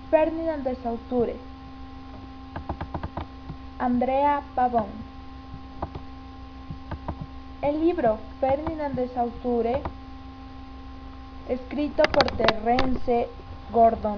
Ferdinand de Saussure, Andrea Pavón. El libro Ferdinand de Saussure, escrito por Terence Gordon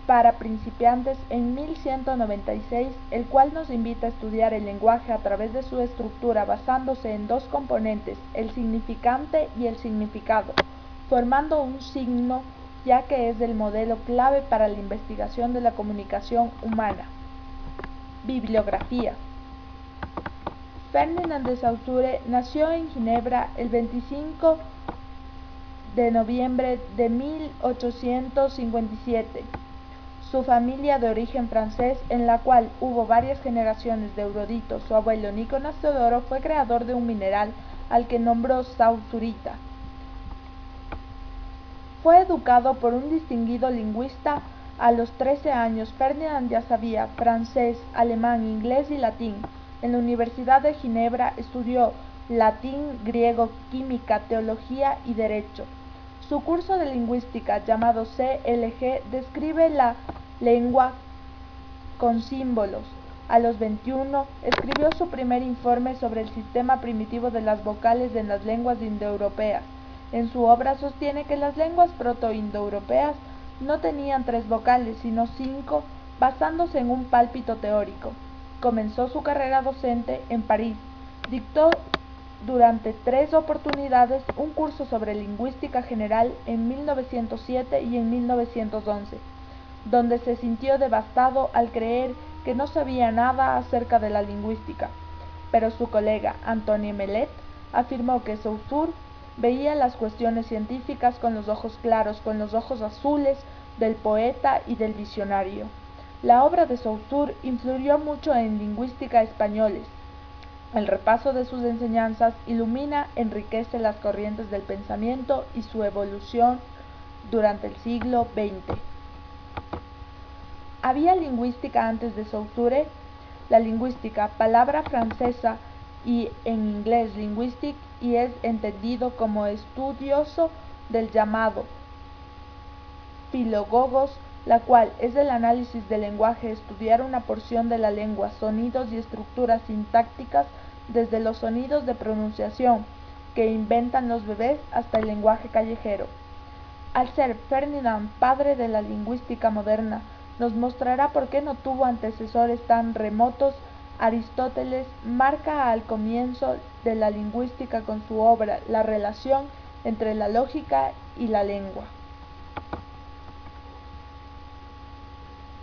para principiantes en 1196, el cual nos invita a estudiar el lenguaje a través de su estructura basándose en dos componentes, el significante y el significado, formando un signo, ya que es el modelo clave para la investigación de la comunicación humana. Bibliografía. Ferdinand de Saussure nació en Ginebra el 25 de noviembre de 1857. Su familia de origen francés, en la cual hubo varias generaciones de eruditos, su abuelo Nicolas Teodoro fue creador de un mineral al que nombró saussurita. Fue educado por un distinguido lingüista. A los 13 años, Ferdinand ya sabía francés, alemán, inglés y latín. En la Universidad de Ginebra estudió latín, griego, química, teología y derecho. Su curso de lingüística, llamado CLG, describe la lengua con símbolos. A los 21, escribió su primer informe sobre el sistema primitivo de las vocales en las lenguas indoeuropeas. En su obra sostiene que las lenguas proto-indoeuropeas no tenían 3 vocales, sino 5, basándose en un pálpito teórico. Comenzó su carrera docente en París. Dictó durante 3 oportunidades un curso sobre lingüística general en 1907 y en 1911, donde se sintió devastado al creer que no sabía nada acerca de la lingüística. Pero su colega Antoine Melet afirmó que Saussure veía las cuestiones científicas con los ojos claros, con los ojos azules del poeta y del visionario. La obra de Saussure influyó mucho en lingüística españoles. El repaso de sus enseñanzas ilumina, enriquece las corrientes del pensamiento y su evolución durante el siglo XX. ¿Había lingüística antes de Saussure? La lingüística, palabra francesa y en inglés linguistic, y es entendido como estudioso del llamado filologos, la cual es el análisis del lenguaje, estudiar una porción de la lengua, sonidos y estructuras sintácticas, desde los sonidos de pronunciación que inventan los bebés hasta el lenguaje callejero. Al ser Ferdinand padre de la lingüística moderna, nos mostrará por qué no tuvo antecesores tan remotos. Aristóteles marca al comienzo de la lingüística con su obra la relación entre la lógica y la lengua.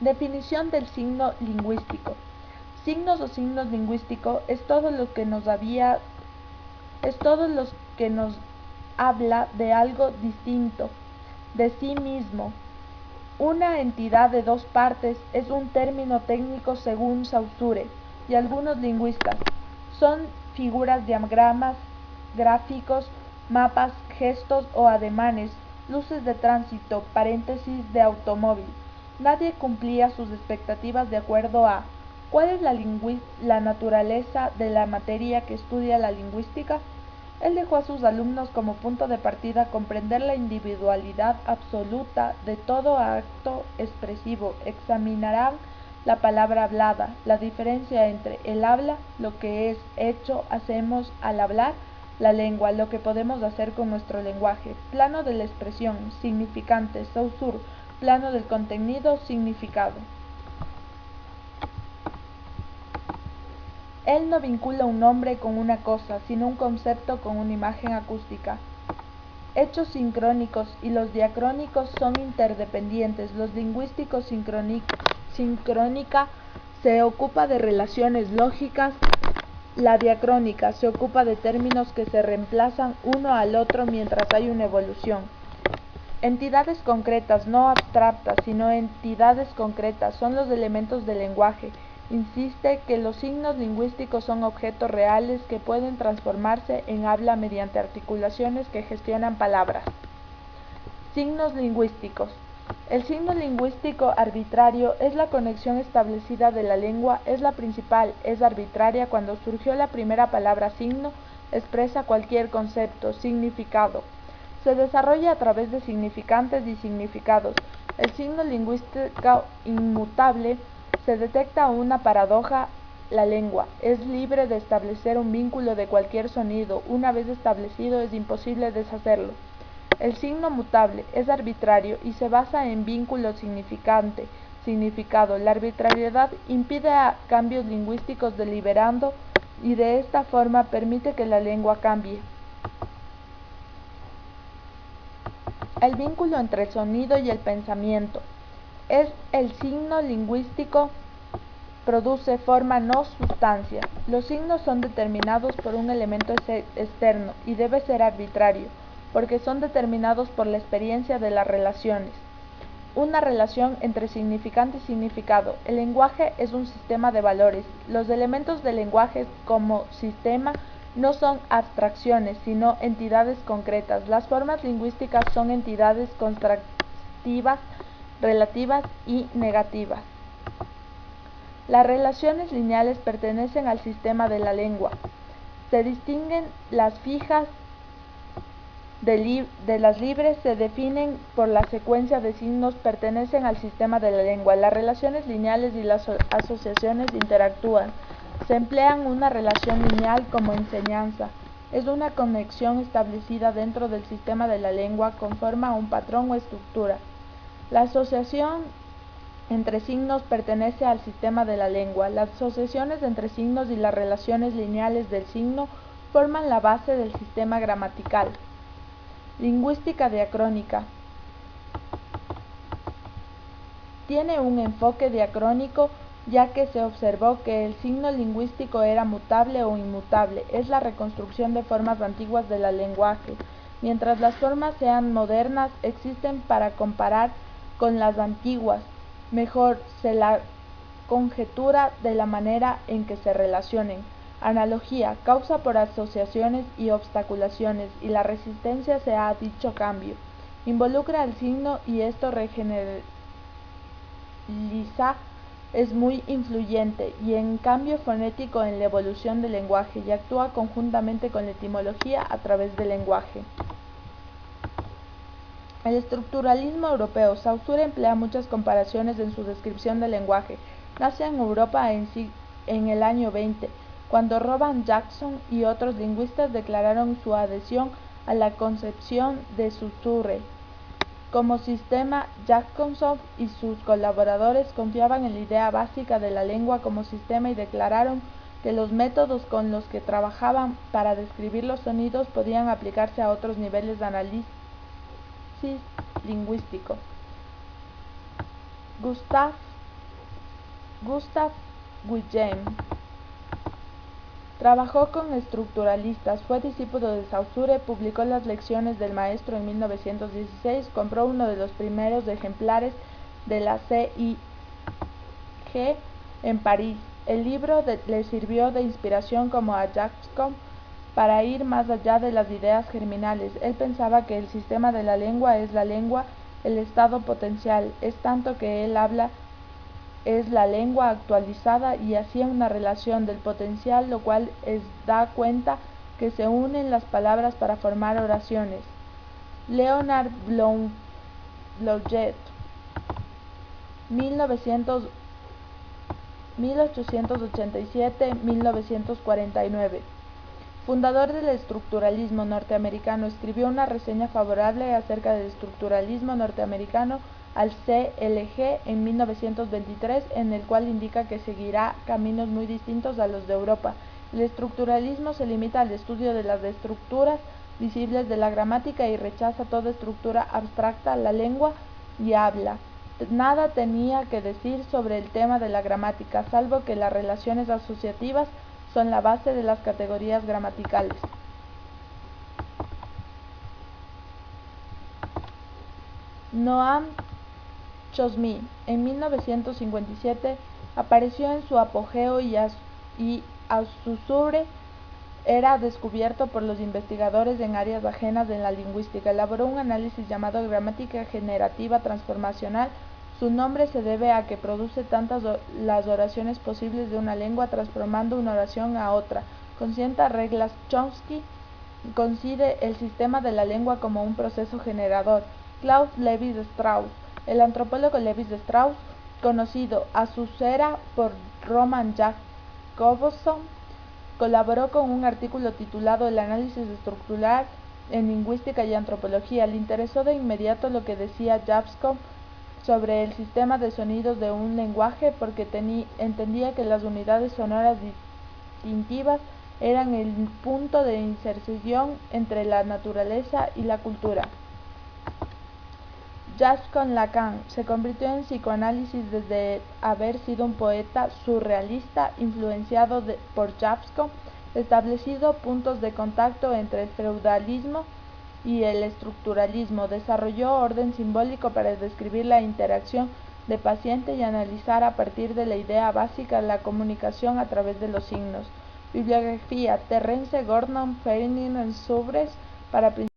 Definición del signo lingüístico. Signos o signos lingüísticos es todo lo que nos habla de algo distinto, de sí mismo. Una entidad de 2 partes es un término técnico según Saussure y algunos lingüistas. Son figuras, diagramas, gráficos, mapas, gestos o ademanes, luces de tránsito, paréntesis de automóvil. Nadie cumplía sus expectativas de acuerdo a ¿cuál es la naturaleza de la materia que estudia la lingüística? Él dejó a sus alumnos como punto de partida comprender la individualidad absoluta de todo acto expresivo. Examinarán la palabra hablada, la diferencia entre el habla, lo que es hecho, hacemos al hablar, la lengua, lo que podemos hacer con nuestro lenguaje. Plano de la expresión, significante, Saussure, plano del contenido, significado. Él no vincula un nombre con una cosa, sino un concepto con una imagen acústica. Hechos sincrónicos y los diacrónicos son interdependientes. Los lingüísticos sincrónica se ocupa de relaciones lógicas. La diacrónica se ocupa de términos que se reemplazan uno al otro mientras hay una evolución. Entidades concretas, no abstractas, sino entidades concretas, son los elementos del lenguaje. Insiste que los signos lingüísticos son objetos reales que pueden transformarse en habla mediante articulaciones que gestionan palabras. Signos lingüísticos. El signo lingüístico arbitrario es la conexión establecida de la lengua, es la principal, es arbitraria. Cuando surgió la primera palabra signo, expresa cualquier concepto, significado. Se desarrolla a través de significantes y significados. El signo lingüístico inmutable se detecta una paradoja. La lengua es libre de establecer un vínculo de cualquier sonido. Una vez establecido es imposible deshacerlo. El signo mutable es arbitrario y se basa en vínculo significado. La arbitrariedad impide a cambios lingüísticos deliberando y de esta forma permite que la lengua cambie. El vínculo entre el sonido y el pensamiento es el signo lingüístico produce forma, no sustancia. Los signos son determinados por un elemento externo y debe ser arbitrario, porque son determinados por la experiencia de las relaciones. Una relación entre significante y significado. El lenguaje es un sistema de valores. Los elementos del lenguaje como sistema no son abstracciones, sino entidades concretas. Las formas lingüísticas son entidades contrastivas, relativas y negativas. Las relaciones lineales pertenecen al sistema de la lengua. Se distinguen las fijas de las libres, se definen por la secuencia de signos, pertenecen al sistema de la lengua. Las relaciones lineales y las asociaciones interactúan. Se emplean una relación lineal como enseñanza. Es una conexión establecida dentro del sistema de la lengua, conforma a un patrón o estructura. La asociación entre signos pertenece al sistema de la lengua. Las asociaciones entre signos y las relaciones lineales del signo forman la base del sistema gramatical. Lingüística diacrónica. Tiene un enfoque diacrónico, ya que se observó que el signo lingüístico era mutable o inmutable. Es la reconstrucción de formas antiguas del lenguaje. Mientras las formas sean modernas, existen para comparar con las antiguas. Mejor se la conjetura de la manera en que se relacionen. Analogía, causa por asociaciones y obstaculaciones, y la resistencia a dicho cambio. Involucra al signo y esto regeneraliza es muy influyente y en cambio fonético en la evolución del lenguaje y actúa conjuntamente con la etimología a través del lenguaje. El estructuralismo europeo. Saussure emplea muchas comparaciones en su descripción del lenguaje. Nace en Europa en el año 20, cuando Rowan Jackson y otros lingüistas declararon su adhesión a la concepción de Saussure como sistema. Jacobson y sus colaboradores confiaban en la idea básica de la lengua como sistema y declararon que los métodos con los que trabajaban para describir los sonidos podían aplicarse a otros niveles de análisis lingüístico. Gustav Guillem trabajó con estructuralistas, fue discípulo de Saussure, publicó las lecciones del maestro en 1916, compró uno de los primeros ejemplares de la CIG en París. El libro le sirvió de inspiración como a Jacobson para ir más allá de las ideas germinales. Él pensaba que el sistema de la lengua es la lengua, el estado potencial, es tanto que él habla es la lengua actualizada y hacía una relación del potencial, lo cual da cuenta que se unen las palabras para formar oraciones. Leonard Bloget 1887-1949, fundador del estructuralismo norteamericano, escribió una reseña favorable acerca del estructuralismo norteamericano al CLG en 1923, en el cual indica que seguirá caminos muy distintos a los de Europa. El estructuralismo se limita al estudio de las estructuras visibles de la gramática y rechaza toda estructura abstracta. La lengua y habla nada tenía que decir sobre el tema de la gramática, salvo que las relaciones asociativas son la base de las categorías gramaticales. Noam Chomsky en 1957 apareció en su apogeo y Saussure era descubierto por los investigadores en áreas ajenas en la lingüística. Elaboró un análisis llamado gramática generativa transformacional. Su nombre se debe a que produce tantas las oraciones posibles de una lengua transformando una oración a otra, con ciertas reglas. Chomsky concibe el sistema de la lengua como un proceso generador. Claude Lévi-Strauss El antropólogo Levi Strauss, conocido a su era por Roman Jacobson, colaboró con un artículo titulado El análisis estructural en lingüística y antropología. Le interesó de inmediato lo que decía Jacobson sobre el sistema de sonidos de un lenguaje porque entendía que las unidades sonoras distintivas eran el punto de intersección entre la naturaleza y la cultura. Jacques Lacan se convirtió en psicoanálisis desde haber sido un poeta surrealista influenciado por Jacobson, establecido puntos de contacto entre el feudalismo y el estructuralismo, desarrolló orden simbólico para describir la interacción de paciente y analizar a partir de la idea básica la comunicación a través de los signos. Bibliografía: Terence Gordon, Ferdinand Saussure, para